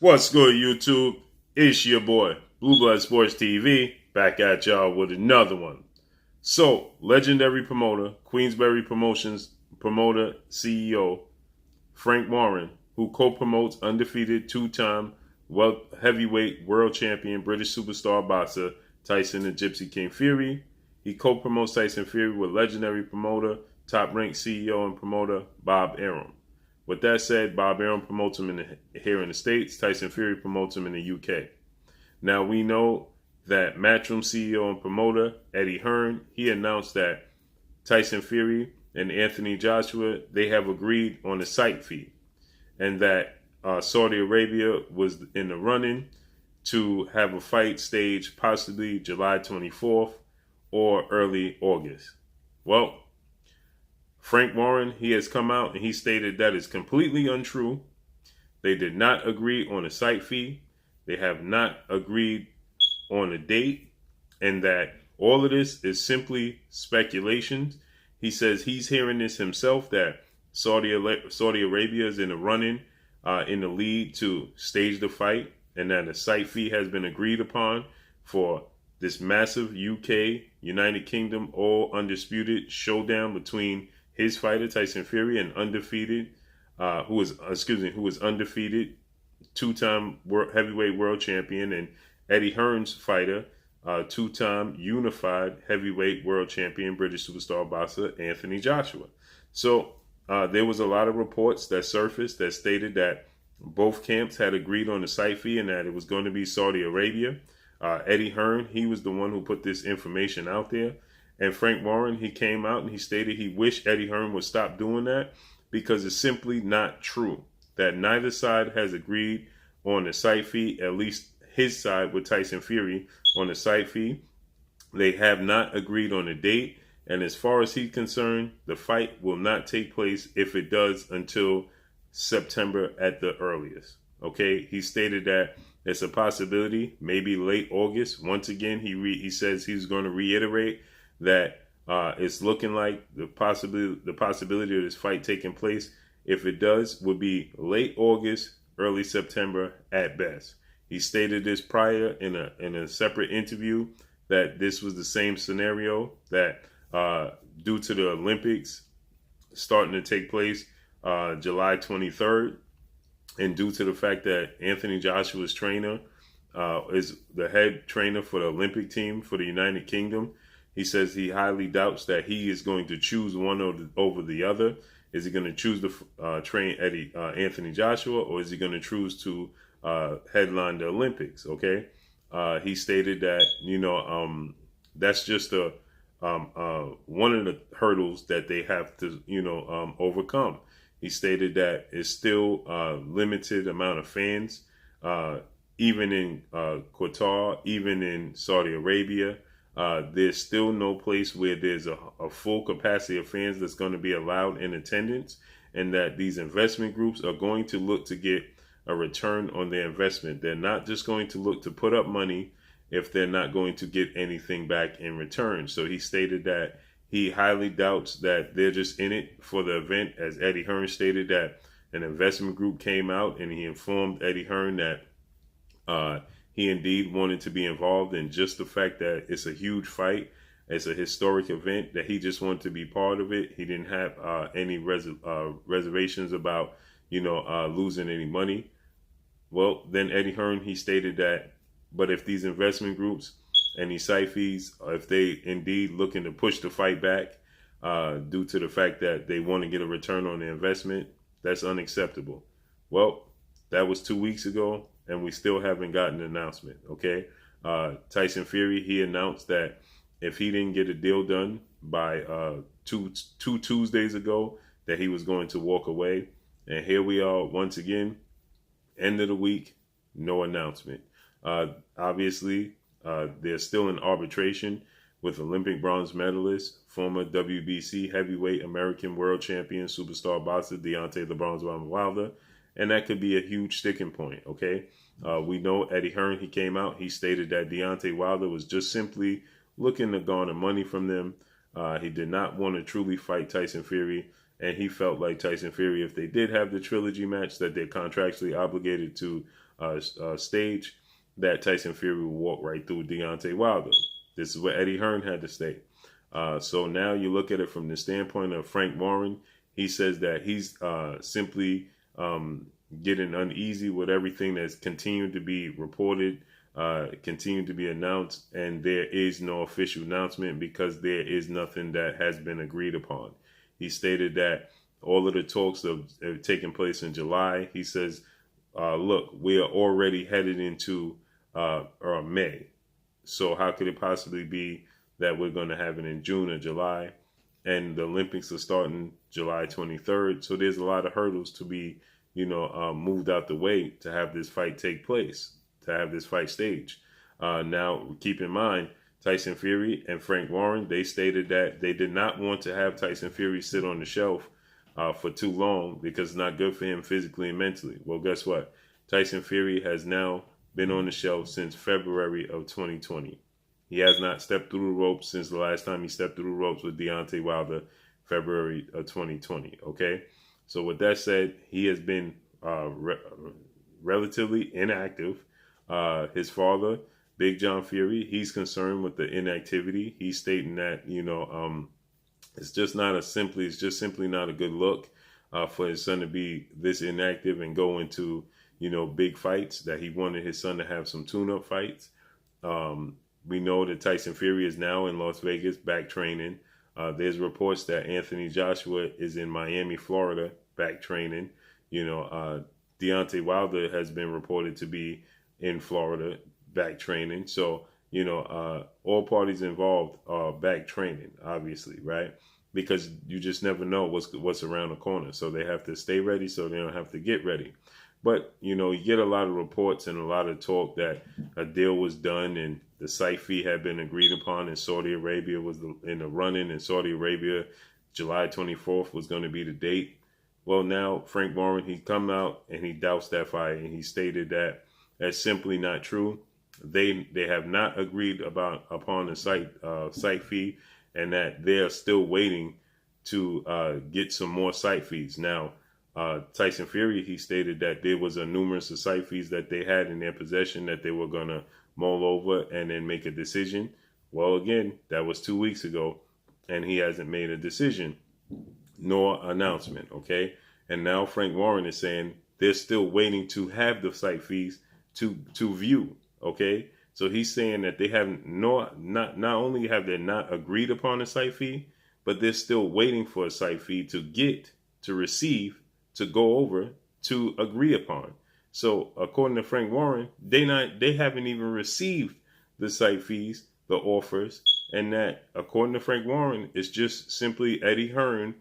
What's good, YouTube? It's your boy, Blue Blood Sports TV, back at y'all with another one. So, legendary promoter, Queensberry Promotions promoter CEO, Frank Warren, who co-promotes undefeated two-time heavyweight world champion British superstar boxer Tyson and Gypsy King Fury. He co-promotes Tyson Fury with legendary promoter, top-ranked CEO and promoter Bob Arum. With that said, Bob Arum promotes him here in the States. Tyson Fury promotes him in the UK. Now, we know that MATCHROOM CEO and promoter Eddie Hearn, he announced that Tyson Fury and Anthony Joshua, they have agreed on a site fee, and that Saudi Arabia was in the running to have a fight staged possibly July 24th or early August. Well, Frank Warren, he has come out and he stated that is completely untrue. They did not agree on a site fee. They have not agreed on a date, and that all of this is simply speculations. He says he's hearing this himself, that Saudi Arabia is in the running, in the lead to stage the fight, and that a site fee has been agreed upon for this massive UK, United Kingdom, all undisputed showdown between his fighter Tyson Fury and who is undefeated two-time heavyweight world champion, and Eddie Hearn's fighter, two-time unified heavyweight world champion British superstar boxer Anthony Joshua. So there was a lot of reports that surfaced that stated that both camps had agreed on the site fee and that it was going to be Saudi Arabia. Eddie Hearn, he was the one who put this information out there. And Frank Warren, he came out and he stated he wished Eddie Hearn would stop doing that because it's simply not true. That neither side has agreed on the site fee, at least his side with Tyson Fury on the site fee. They have not agreed on a date. And as far as he's concerned, the fight will not take place, if it does, until September at the earliest. Okay, he stated that it's a possibility, maybe late August. Once again, he says he's going to reiterate that it's looking like the possibility of this fight taking place, if it does, would be late August, early September at best. He stated this prior in a separate interview that this was the same scenario, that due to the Olympics starting to take place July 23rd, and due to the fact that Anthony Joshua's trainer is the head trainer for the Olympic team for the United Kingdom, he says he highly doubts that he is going to choose one over the other. Is he going to choose to train Anthony Joshua, or is he going to choose to headline the Olympics? Okay, he stated that that's just one of the hurdles that they have to overcome. He stated that it's still limited amount of fans, even in Qatar, even in Saudi Arabia. There's still no place where there's a full capacity of fans that's going to be allowed in attendance, and that these investment groups are going to look to get a return on their investment. They're not just going to look to put up money if they're not going to get anything back in return. So he stated that he highly doubts that they're just in it for the event, as Eddie Hearn stated that an investment group came out and he informed Eddie Hearn that he indeed wanted to be involved in just the fact that it's a huge fight. It's a historic event that he just wanted to be part of it. He didn't have any reservations about, losing any money. Well, then Eddie Hearn, he stated that, but if these investment groups and these site fees, if they indeed looking to push the fight back due to the fact that they want to get a return on their investment, that's unacceptable. Well, that was 2 weeks ago, and we still haven't gotten an announcement. Okay, Tyson Fury, he announced that if he didn't get a deal done by two Tuesdays ago, that he was going to walk away. And here we are once again, end of the week, no announcement. Obviously, they're still in arbitration with Olympic bronze medalist, former WBC heavyweight American world champion, superstar boxer Deontay "The Bronze Bomber" Wilder. And that could be a huge sticking point, okay? We know Eddie Hearn, he came out, he stated that Deontay Wilder was just simply looking to garner money from them. He did not want to truly fight Tyson Fury, and he felt like Tyson Fury, if they did have the trilogy match that they're contractually obligated to stage, that Tyson Fury will walk right through Deontay Wilder. This is what Eddie Hearn had to state. So now you look at it from the standpoint of Frank Warren. He says that he's simply getting uneasy with everything that's continued to be reported, continued to be announced, and there is no official announcement because there is nothing that has been agreed upon. He stated that all of the talks have taken place in July. He says, look, we are already headed into May. So how could it possibly be that we're going to have it in June or July? And the Olympics are starting July 23rd. So there's a lot of hurdles to be, moved out the way to have this fight take place, to have this fight staged. Now, keep in mind, Tyson Fury and Frank Warren, they stated that they did not want to have Tyson Fury sit on the shelf for too long because it's not good for him physically and mentally. Well, guess what? Tyson Fury has now been on the shelf since February of 2020. He has not stepped through the ropes since the last time he stepped through the ropes with Deontay Wilder, February of 2020. Okay, so with that said, he has been relatively inactive. His father, Big John Fury, he's concerned with the inactivity. He's stating that it's just simply not a good look for his son to be this inactive and go into big fights. That he wanted his son to have some tune-up fights. We know that Tyson Fury is now in Las Vegas back training. There's reports that Anthony Joshua is in Miami, Florida, back training. Deontay Wilder has been reported to be in Florida back training. So, all parties involved are back training, obviously, right? Because you just never know what's around the corner. So they have to stay ready so they don't have to get ready. But, you get a lot of reports and a lot of talk that a deal was done and the site fee had been agreed upon, and Saudi Arabia was in the running, and Saudi Arabia, July 24th was going to be the date. Well, now Frank Warren, he come out and he doused that fire, and he stated that that's simply not true. They have not agreed upon the site fee, and that they are still waiting to get some more site fees. Now, Tyson Fury, he stated that there was a numerous of site fees that they had in their possession that they were going to mull over and then make a decision. Well, again, that was 2 weeks ago, and he hasn't made a decision nor announcement, okay? And now Frank Warren is saying they're still waiting to have the site fees to view, okay? So he's saying that they haven't, not only have they not agreed upon a site fee, but they're still waiting for a site fee to receive, to go over, to agree upon. So according to Frank Warren, they haven't even received the site fees, the offers, and that according to Frank Warren, it's just simply Eddie Hearn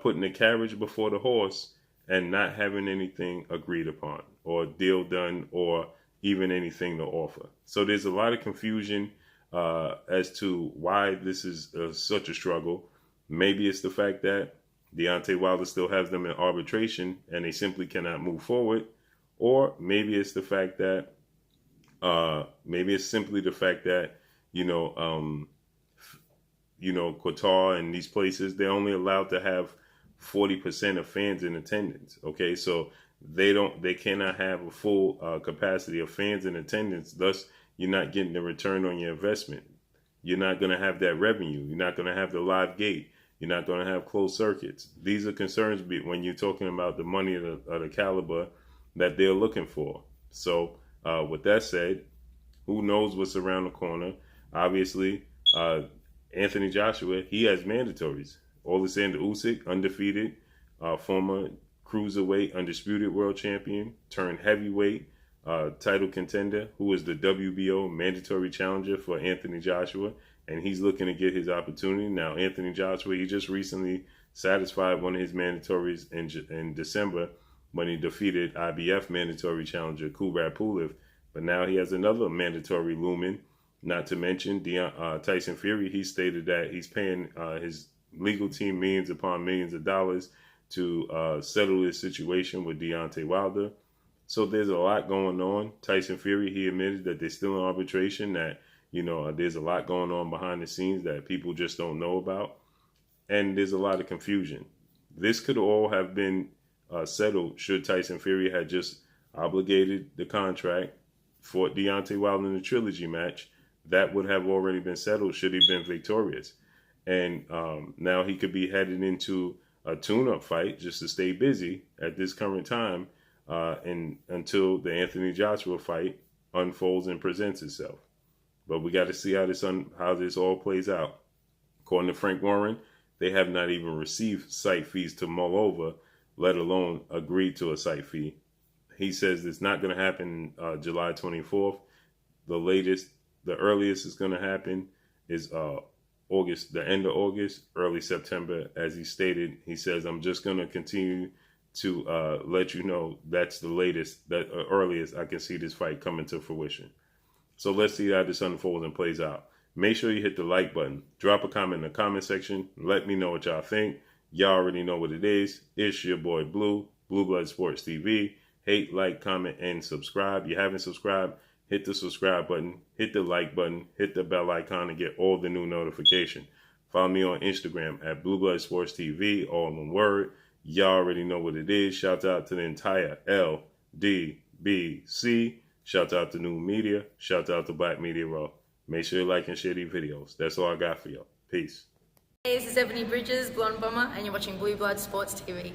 putting the carriage before the horse and not having anything agreed upon or deal done or even anything to offer. So there's a lot of confusion as to why this is such a struggle. Maybe it's the fact that Deontay Wilder still has them in arbitration and they simply cannot move forward. Or maybe it's the fact that, Qatar and these places, they're only allowed to have 40% of fans in attendance. Okay, so they cannot have a full capacity of fans in attendance. Thus, you're not getting the return on your investment. You're not going to have that revenue. You're not going to have the live gate. You're not going to have closed circuits. These are concerns when you're talking about the money of the caliber that they're looking for. So with that said, who knows what's around the corner? Obviously, Anthony Joshua, he has mandatories. Alexander Usyk, undefeated, former cruiserweight undisputed world champion, turned heavyweight title contender, who is the WBO mandatory challenger for Anthony Joshua, and he's looking to get his opportunity. Now, Anthony Joshua, he just recently satisfied one of his mandatories in December when he defeated IBF mandatory challenger Kubrat Pulev. But now he has another mandatory looming. Not to mention Tyson Fury. He stated that he's paying his legal team millions upon millions of dollars to settle this situation with Deontay Wilder. So there's a lot going on. Tyson Fury, he admitted that they're still in arbitration, that there's a lot going on behind the scenes that people just don't know about. And there's a lot of confusion. This could all have been settled should Tyson Fury had just obligated the contract, fought Deontay Wilder in the trilogy match, that would have already been settled should he been victorious. And now he could be headed into a tune-up fight just to stay busy at this current time and until the Anthony Joshua fight unfolds and presents itself. But we got to see how this all plays out. According to Frank Warren, they have not even received site fees to mull over, let alone agreed to a site fee. He says it's not going to happen July 24th. The earliest it's going to happen is August, the end of August, early September. As he stated, he says, I'm just going to continue to let you know that's the latest, that earliest I can see this fight coming to fruition. So let's see how this unfolds and plays out. Make sure you hit the like button. Drop a comment in the comment section. Let me know what y'all think. Y'all already know what it is. It's your boy Blue, Blue Blood Sports TV. Hate, like, comment, and subscribe. If you haven't subscribed, hit the subscribe button, hit the like button, hit the bell icon to get all the new notifications. Follow me on Instagram at Blue Blood Sports TV, all in one word. Y'all already know what it is. Shout out to the entire LDBC. Shout out to New Media. Shout out to Black Media Raw. Make sure you like and share these videos. That's all I got for y'all. Peace. Hey, this is Ebony Bridges, Blonde Bomber, and you're watching Blue Blood Sports TV.